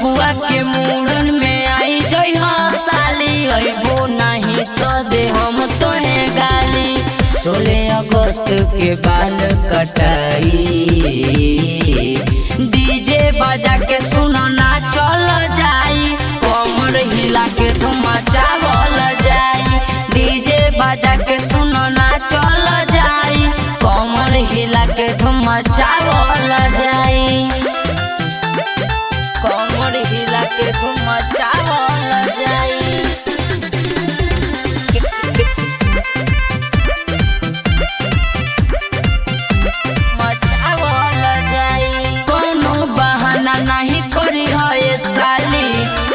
बबुआ के मुड़न में आई जई साली, अइबो नहीं तो दे हम तोहे गाली। 16 अगस्त के बाल कटाई, डीजे बजा के सुनो ना चल जाई, कमर हिला के धूम मचावल जाई। डीजे बजा के सुनो ना चल जाई, कमर हिला के धूम मचावल जाई, कमर हिला के धूम मचावल जाई। नहीं करी है साली,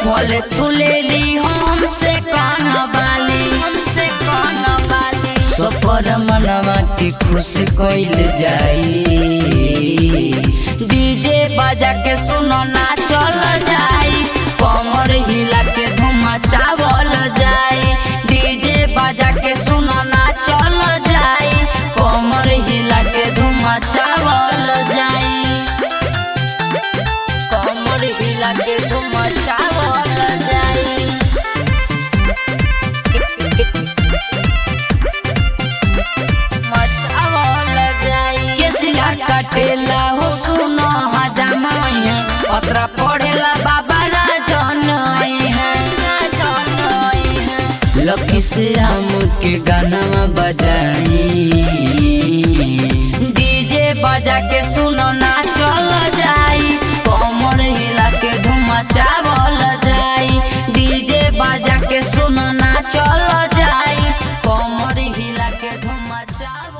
भले तू ले ली हमसे कान बाली, हमसे कान बाली। सफर मनवा के खुश कइल जाई, डीजे बजा के सुनो ना चल जाई, कमर हिला के धूम मचावल जाई। डीजे बजा के सुनो ना चल जाई, कमर हिला के धूम मचावल जाई, कमर हिला के धूम मचावल जाई। मचावल जाई। केसिया कटेला हो सुनो हजाम है, पत्रा पड़ेला बाबा राजन है, लकी से आम के गाना बजाई, डीजे बजा के सुनो ना चल जाई, कमर हिला के धूम मचावल जाई। डीजे बजा के सुनो ना चल जाई, कमर हिला के धूम मचावल।